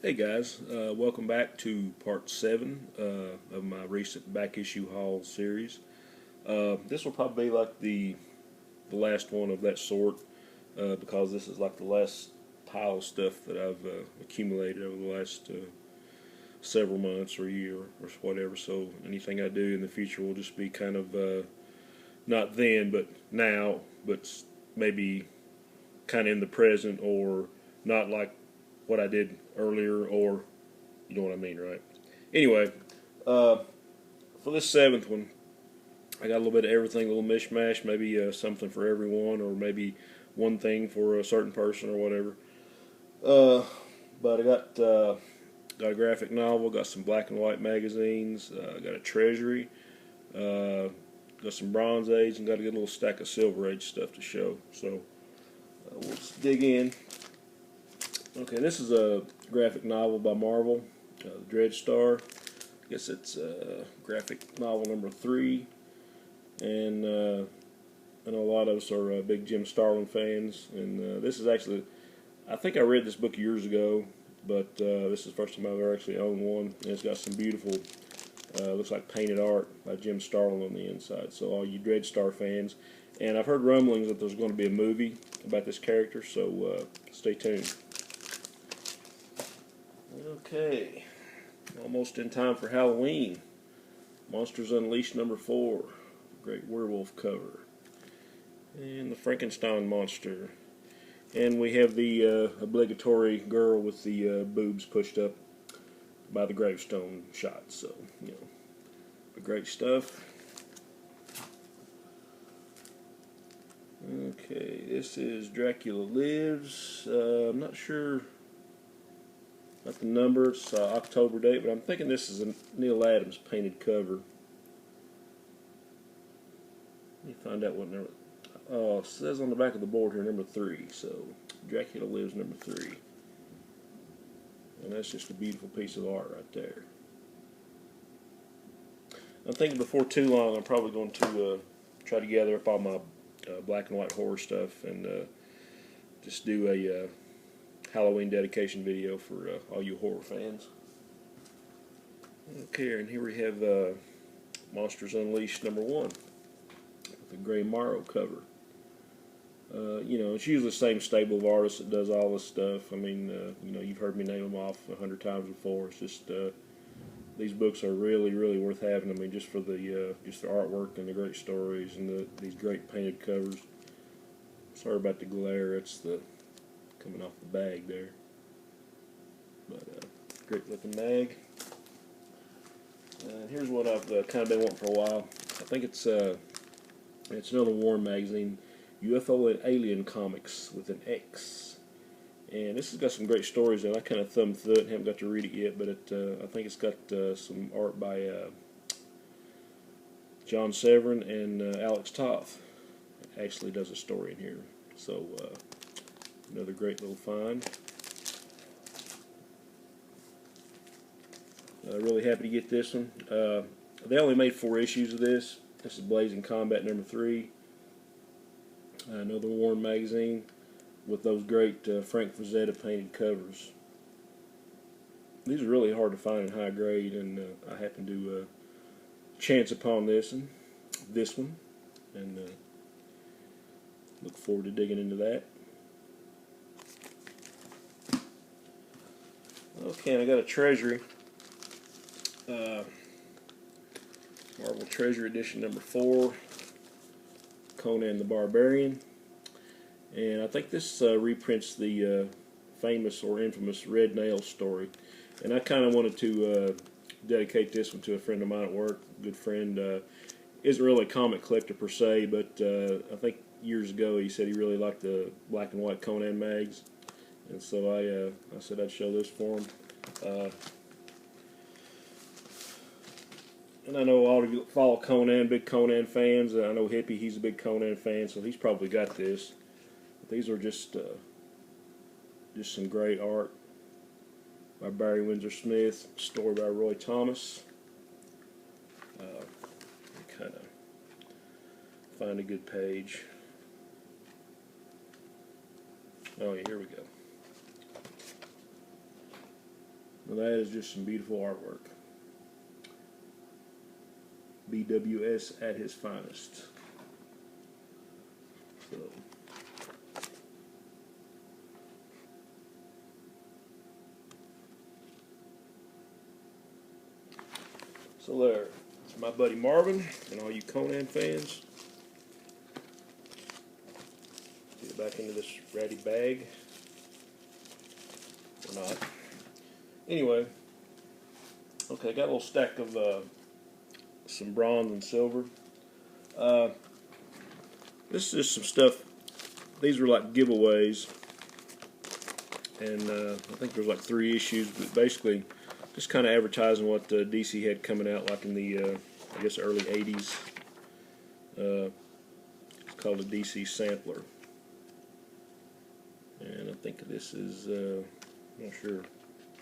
Hey guys, welcome back to part 7 of my recent back issue haul series. This will probably be like the last one of that sort because this is like the last pile of stuff that I've accumulated over the last several months or year or whatever. So anything I do in the future will just be kind of not then but now, but maybe kind of in the present, or not like what I did earlier, or you know what I mean, right? Anyway, for this 7th one, I got a little bit of everything, a little mishmash, maybe something for everyone, or maybe one thing for a certain person or whatever. But I got a graphic novel, got some black and white magazines, got a Treasury, got some Bronze Age, and got a good little stack of Silver Age stuff to show. So we'll just dig in. Okay, this is a graphic novel by Marvel, the Dread Star. I guess it's graphic novel number 3, and I know a lot of us are big Jim Starlin fans, and this is actually, I think I read this book years ago, but this is the first time I've ever actually owned one, and it's got some beautiful, looks like painted art by Jim Starlin on the inside, so all you Dread Star fans. And I've heard rumblings that there's going to be a movie about this character, so stay tuned. Okay, almost in time for Halloween. Monsters Unleashed number 4, great werewolf cover, and the Frankenstein monster, and we have the obligatory girl with the boobs pushed up by the gravestone shot. So you know, the great stuff. Okay, this is Dracula Lives. I'm not sure. Not the number, it's October date, but I'm thinking this is a Neil Adams painted cover. Let me find out what number. Oh, it says on the back of the board here number 3, so Dracula Lives number 3. And that's just a beautiful piece of art right there. I'm thinking before too long I'm probably going to try to gather up all my black and white horror stuff and just do a Halloween dedication video for all you horror fans. Okay, and here we have Monsters Unleashed number 1 with the Gray Morrow cover. You know, it's usually the same stable of artists that does all this stuff. I mean, you know, you've heard me name them off 100 times before. It's just these books are really, really worth having. I mean, just for the artwork and the great stories and these great painted covers. Sorry about the glare. It's the coming off the bag there, but great looking mag. Here's what I've kind of been wanting for a while. I think it's another Warren magazine, UFO and Alien Comics with an X, and this has got some great stories, and I kind of thumbed through it and haven't got to read it yet, but I think it's got some art by John Severin and Alex Toth. Actually does a story in here, so another great little find. Really happy to get this one. They only made 4 issues of this. This is Blazing Combat number 3. Another Warren magazine with those great Frank Frazetta painted covers. These are really hard to find in high grade, and I happened to chance upon this one, and look forward to digging into that. Okay, and I got a Treasury, Marvel Treasury edition number 4, Conan the Barbarian, and I think this reprints the famous or infamous Red Nail story, and I kind of wanted to dedicate this one to a friend of mine at work, a good friend. Isn't really a comic collector per se, but I think years ago he said he really liked the black and white Conan mags, and so I said I'd show this for him. And I know all of you follow Conan, big Conan fans. I know Hippie, he's a big Conan fan, so he's probably got this. But these are just some great art by Barry Windsor Smith, story by Roy Thomas. Kind of find a good page. Oh yeah, here we go. Now that is just some beautiful artwork. BWS at his finest. So there, my buddy Marvin and all you Conan fans. Get it back into this ratty bag. Or not. Anyway, okay, I got a little stack of some bronze and silver. This is just some stuff. These are like giveaways, and I think there's like 3 issues, but basically just kind of advertising what DC had coming out like in the I guess early 80s. It's called a DC sampler, and I think this is I'm not sure,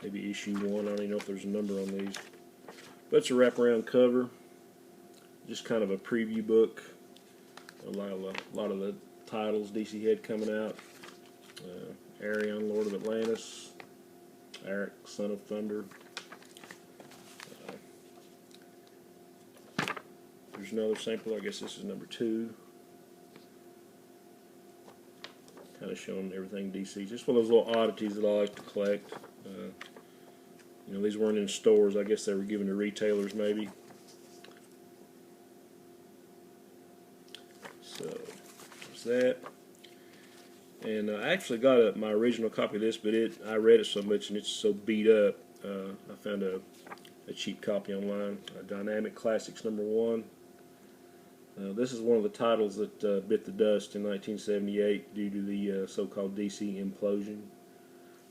maybe issue 1. I don't even know if there's a number on these, but it's a wraparound cover, just kind of a preview book. A lot of the titles DC had coming out. Arion, Lord of Atlantis, Eric, Son of Thunder. There's another sampler. I guess this is number 2. Kind of showing everything DC. Just one of those little oddities that I like to collect. You know, these weren't in stores. I guess they were given to retailers maybe. So there's that. And I actually got my original copy of this, but I read it so much and it's so beat up. I found a cheap copy online. Dynamic Classics #1. This is one of the titles that bit the dust in 1978 due to the so-called DC implosion.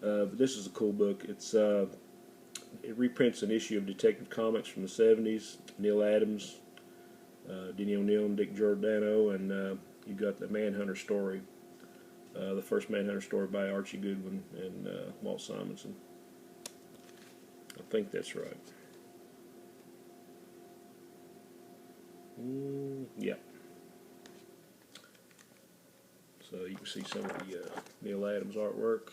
But this is a cool book. It reprints an issue of Detective Comics from the 70s. Neil Adams, Denny O'Neil, and Dick Giordano, and you got the Manhunter story. The first Manhunter story by Archie Goodwin and Walt Simonson. I think that's right. Yeah. So you can see some of the Neil Adams artwork.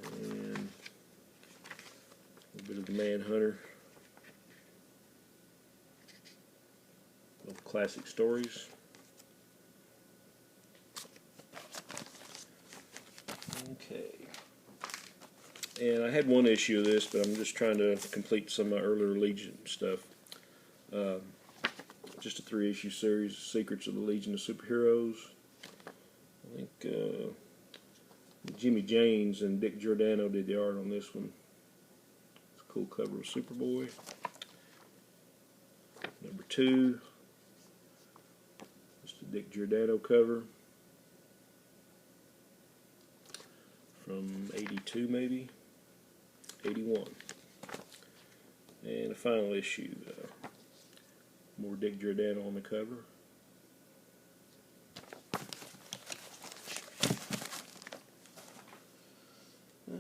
And a little bit of the Manhunter. Little classic stories. Okay. And I had one issue of this, but I'm just trying to complete some of my earlier Legion stuff. Just a 3-issue series, Secrets of the Legion of Superheroes. I think Jimmy James and Dick Giordano did the art on this one. It's a cool cover of Superboy. Number 2, just a Dick Giordano cover from 82 maybe, 81. And a final issue, more Dick Giordano on the cover.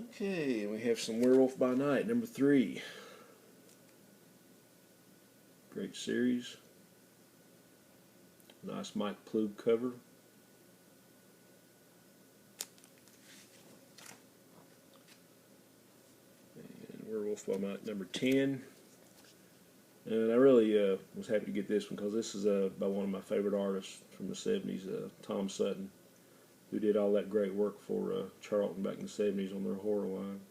Okay, and we have some Werewolf by Night, number 3. Great series. Nice Mike Plug cover. And Werewolf by Night, number 10. And I really was happy to get this one because this is by one of my favorite artists from the 70s, Tom Sutton, who did all that great work for Charlton back in the 70s on their horror line.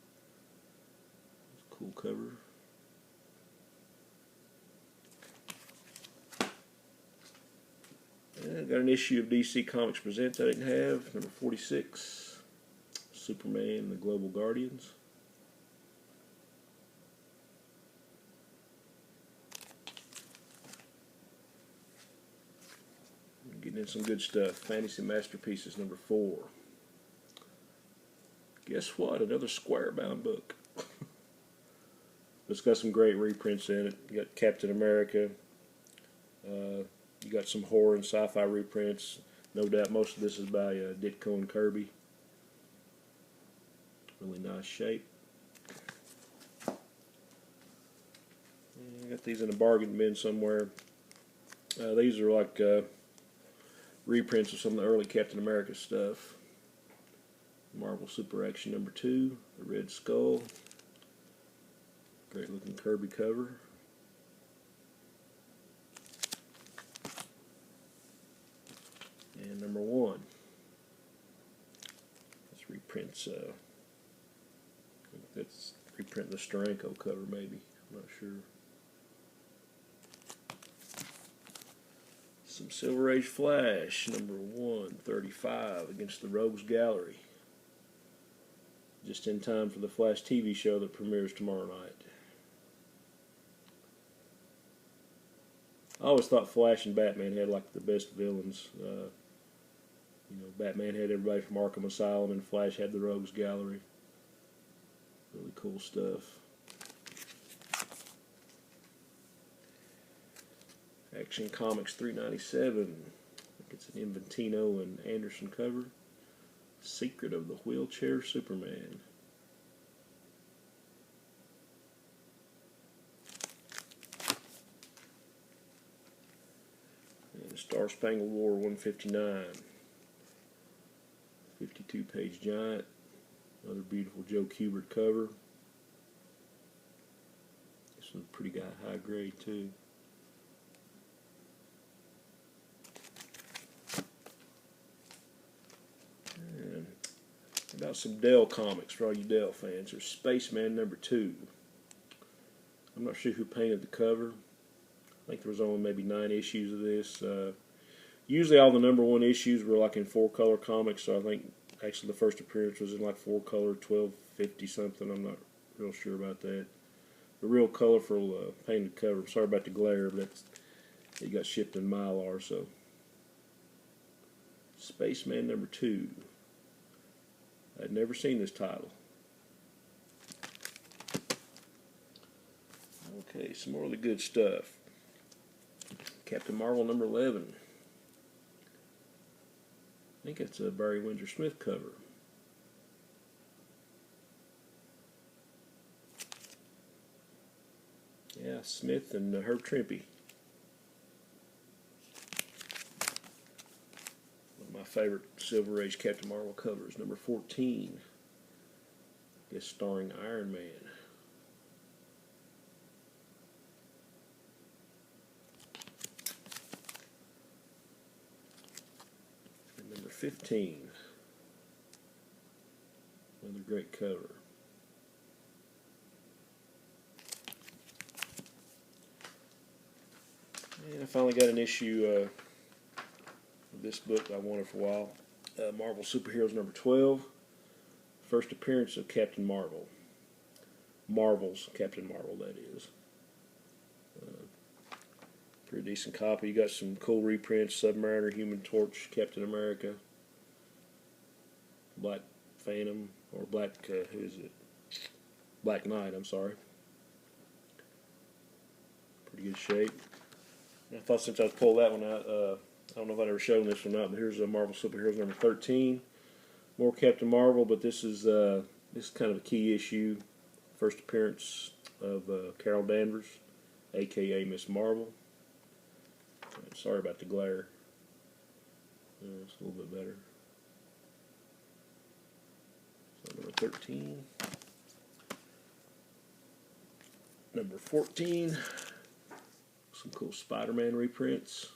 It's a cool cover. And I got an issue of DC Comics Presents I didn't have, number 46, Superman and the Global Guardians. Getting in some good stuff. Fantasy Masterpieces, number 4. Guess what? Another square-bound book. It's got some great reprints in it. You got Captain America. You got some horror and sci-fi reprints. No doubt most of this is by Ditko and Kirby. Really nice shape. And I got these in a bargain bin somewhere. These are like reprints of some of the early Captain America stuff. Marvel Super Action number 2, the Red Skull. Great looking Kirby cover. And number 1. This reprints, I think that's reprinting the Steranko cover maybe, I'm not sure. Some Silver Age Flash, number 135 against the Rogues Gallery. Just in time for the Flash TV show that premieres tomorrow night. I always thought Flash and Batman had like the best villains. You know, Batman had everybody from Arkham Asylum, and Flash had the Rogues Gallery. Really cool stuff. Action Comics 397. I think it's an Inventino and Anderson cover. Secret of the Wheelchair Superman. And Star Spangled War 159. 52-page giant. Another beautiful Joe Kubert cover. This one's pretty high grade too. And about some Dell comics for all you Dell fans. There's Spaceman number 2. I'm not sure who painted the cover. I think there was only maybe 9 issues of this. Usually all the number 1 issues were like in 4-color comics, so I think actually the first appearance was in like 4-color, 1250 something. I'm not real sure about that. The real colorful painted cover. I'm sorry about the glare, but it got shipped in Mylar. So Spaceman number 2. I'd never seen this title. Okay, some more of the good stuff. Captain Marvel number 11. I think it's a Barry Windsor Smith cover. Yeah, Smith and Herb Trimpe. One of my favorite Silver Age Captain Marvel covers, number 14. I guess starring Iron Man. And number 15. Another great cover. And I finally got an issue of this book I wanted for a while. Marvel Superheroes number 12. First appearance of Captain Marvel. Marvel's Captain Marvel, that is. Pretty decent copy. You got some cool reprints. Submariner, Human Torch, Captain America, Black Phantom, or Black, who is it? Black Knight, I'm sorry. Pretty good shape. I thought since I pulled that one out, I don't know if I'd ever shown this one out, but here's Marvel Superheroes number 13. More Captain Marvel, but this is kind of a key issue. First appearance of Carol Danvers, a.k.a. Miss Marvel. Sorry about the glare. It's a little bit better. So number 13. Number 14. Some cool Spider-Man reprints.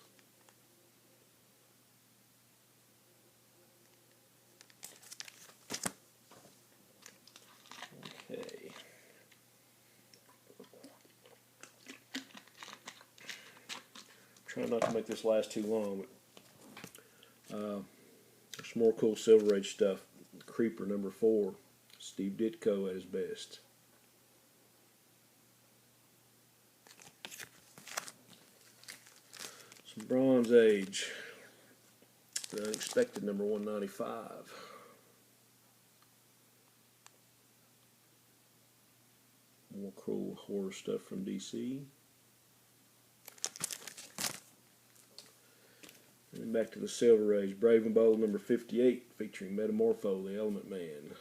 Okay. Trying not to make this last too long, but there's some more cool Silver Age stuff. Creeper number 4. Steve Ditko at his best. Some Bronze Age. The Unexpected number 195. More cool horror stuff from DC. And back to the Silver Age. Brave and Bold number 58, featuring Metamorpho, the Element Man.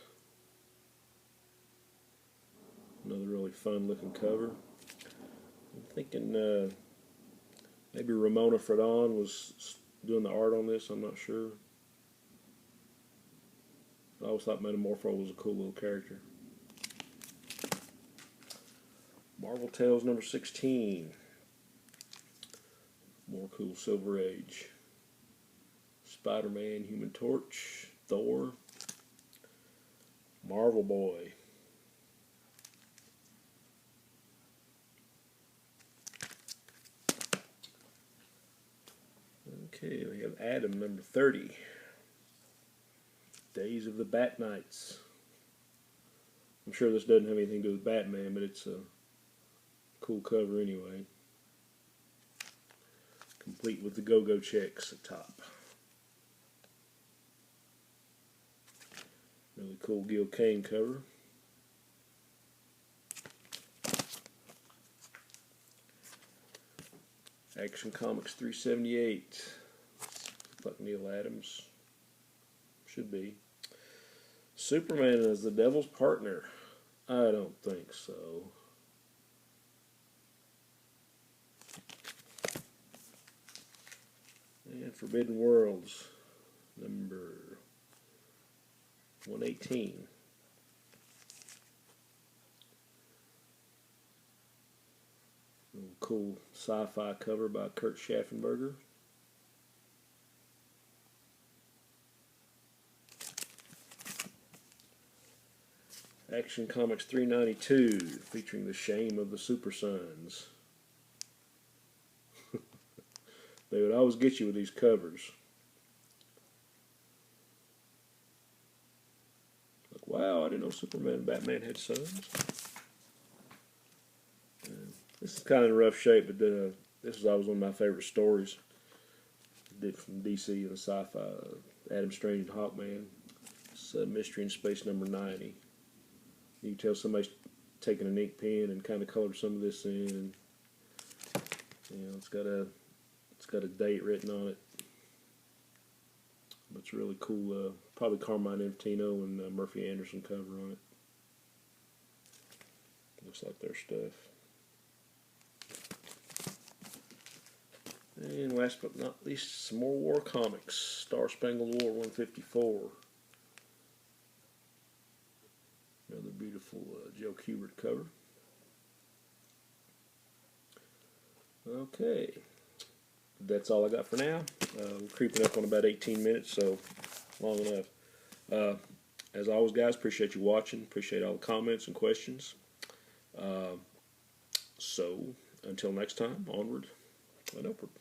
Another really fun looking cover. I'm thinking maybe Ramona Fradon was doing the art on this, I'm not sure. I always thought Metamorpho was a cool little character. Marvel Tales number 16. More cool Silver Age. Spider-Man, Human Torch, Thor, Marvel Boy. Okay, we have Adam number 30. Days of the Bat Knights. I'm sure this doesn't have anything to do with Batman, but it's a cool cover anyway. Complete with the go-go checks at top. Really cool Gil Kane cover. Action Comics 378. Like Neil Adams. Should be. Superman as the Devil's Partner. I don't think so. And Forbidden Worlds, number 118. Cool sci-fi cover by Kurt Schaffenberger. Action Comics 392, featuring The Shame of the Super Sons. They would always get you with these covers. Like, wow, I didn't know Superman and Batman had sons. This is kind of in rough shape, but this was always one of my favorite stories. Did from DC and the sci-fi, Adam Strange and Hawkman. It's Mystery in Space number 90. You can tell somebody's taken an ink pen and kind of colored some of this in. And, you know, it's got a date written on it. But it's really cool. Probably Carmine Infantino and Murphy Anderson cover on it. Looks like their stuff. And last but not least, some more war comics. Star Spangled War 154. Another beautiful Joe Kubert cover. Okay. That's all I got for now. We're creeping up on about 18 minutes, so long enough. As always, guys, appreciate you watching. Appreciate all the comments and questions. So, until next time, onward and upward.